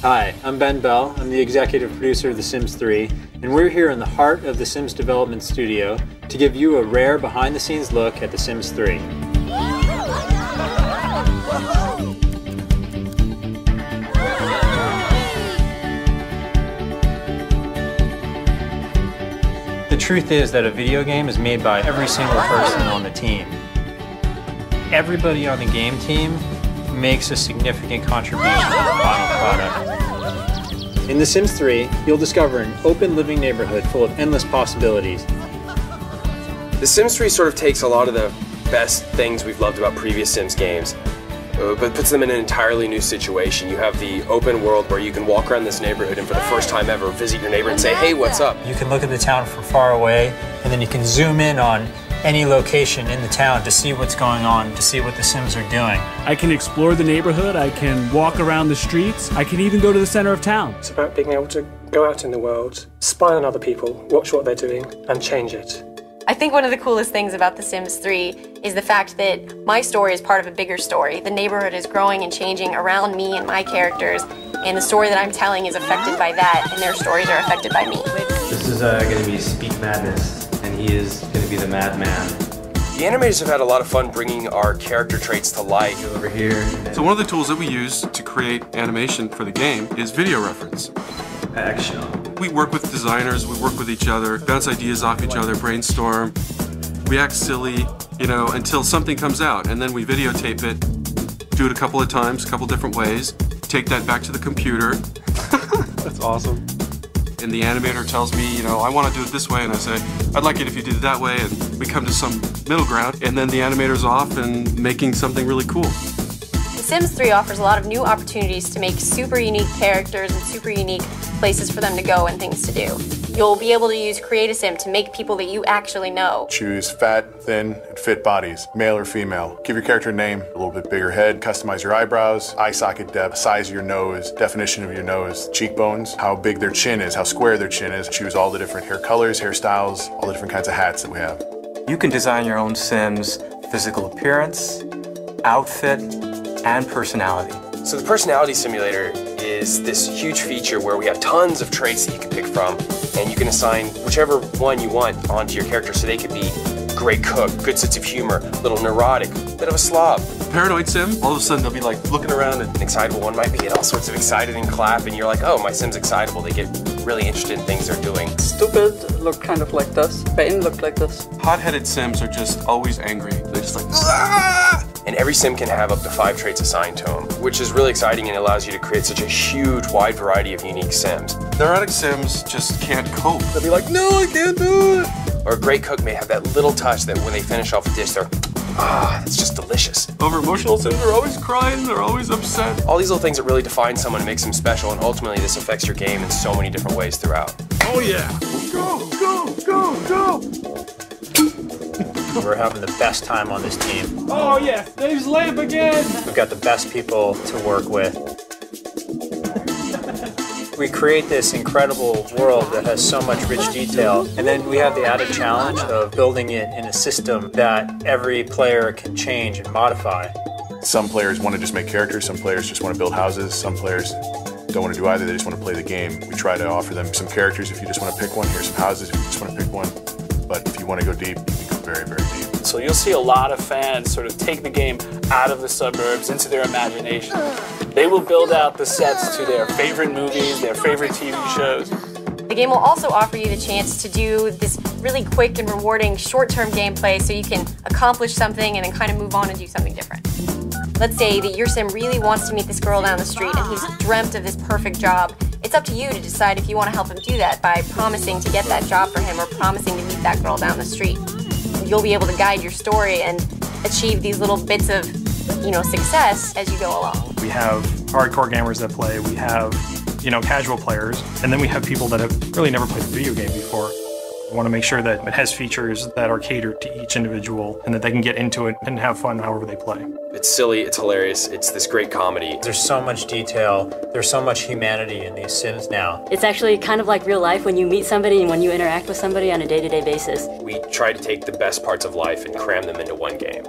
Hi, I'm Ben Bell. I'm the executive producer of The Sims 3, and we're here in the heart of The Sims development studio to give you a rare behind-the-scenes look at The Sims 3. The truth is that a video game is made by every single person on the team. Everybody on the game team makes a significant contribution to the final product. In The Sims 3, you'll discover an open living neighborhood full of endless possibilities. The Sims 3 sort of takes a lot of the best things we've loved about previous Sims games, but puts them in an entirely new situation. You have the open world where you can walk around this neighborhood and for the first time ever visit your neighbor and say, hey, what's up? You can look at the town from far away, and then you can zoom in on any location in the town to see what's going on, to see what the Sims are doing. I can explore the neighborhood, I can walk around the streets, I can even go to the center of town. It's about being able to go out in the world, spy on other people, watch what they're doing, and change it. I think one of the coolest things about The Sims 3 is the fact that my story is part of a bigger story. The neighborhood is growing and changing around me and my characters, and the story that I'm telling is affected by that, and their stories are affected by me. This is going to be Speak Madness, and he is going to be the madman. The animators have had a lot of fun bringing our character traits to life. Over here. So one of the tools that we use to create animation for the game is video reference. Action. We work with designers, we work with each other, bounce ideas off each other, brainstorm. We act silly, you know, until something comes out, and then we videotape it, do it a couple of times, a couple different ways, take that back to the computer. That's awesome. And the animator tells me, you know, I want to do it this way, and I say, I'd like it if you did it that way, and we come to some middle ground, and then the animator's off and making something really cool. The Sims 3 offers a lot of new opportunities to make super unique characters and super unique places for them to go and things to do. You'll be able to use Create a Sim to make people that you actually know. Choose fat, thin, and fit bodies, male or female. Give your character a name, a little bit bigger head, customize your eyebrows, eye socket depth, size of your nose, definition of your nose, cheekbones, how big their chin is, how square their chin is. Choose all the different hair colors, hairstyles, all the different kinds of hats that we have. You can design your own Sims' physical appearance, outfit, and personality. So the personality simulator is this huge feature where we have tons of traits that you can pick from, and you can assign whichever one you want onto your character, so they could be great cook, good sense of humor, a little neurotic, bit of a slob. Paranoid Sim, all of a sudden they'll be like looking around and An excitable one might be get all sorts of excited and clap, and you're like, oh, my Sim's excitable. They get really interested in things they're doing. Stupid look kind of like this. Vain look like this. hot-headed Sims are just always angry. They're just like, ah! And every Sim can have up to 5 traits assigned to them, which is really exciting and allows you to create such a huge, wide variety of unique Sims. Neurotic Sims just can't cope. They'll be like, no, I can't do it. Or a great cook may have that little touch that when they finish off a dish, they're, that's just delicious. Over-emotional Sims are always crying, they're always upset. All these little things that really define someone and makes them special, and ultimately this affects your game in so many different ways throughout. Oh yeah! Go, go, go, go! We're having the best time on this team. Oh yeah, Dave's lamp again! We've got the best people to work with. We create this incredible world that has so much rich detail, and then we have the added challenge of building it in a system that every player can change and modify. Some players want to just make characters, some players just want to build houses, some players don't want to do either, they just want to play the game. We try to offer them some characters if you just want to pick one, here's some houses if you just want to pick one, but if you want to go deep, you can go very, very deep. So you'll see a lot of fans sort of take the game out of the suburbs into their imagination. They will build out the sets to their favorite movies, their favorite TV shows. The game will also offer you the chance to do this really quick and rewarding short-term gameplay so you can accomplish something and then kind of move on and do something different. Let's say that your Sim really wants to meet this girl down the street and he's dreamt of this perfect job. It's up to you to decide if you want to help him do that by promising to get that job for him or promising to meet that girl down the street. You'll be able to guide your story and achieve these little bits of, success as you go along. We have hardcore gamers that play, we have, casual players, and then we have people that have really never played a video game before. I want to make sure that it has features that are catered to each individual and that they can get into it and have fun however they play. It's silly, it's hilarious, it's this great comedy. There's so much detail, there's so much humanity in these Sims now. It's actually kind of like real life when you meet somebody and when you interact with somebody on a day-to-day basis. We try to take the best parts of life and cram them into one game.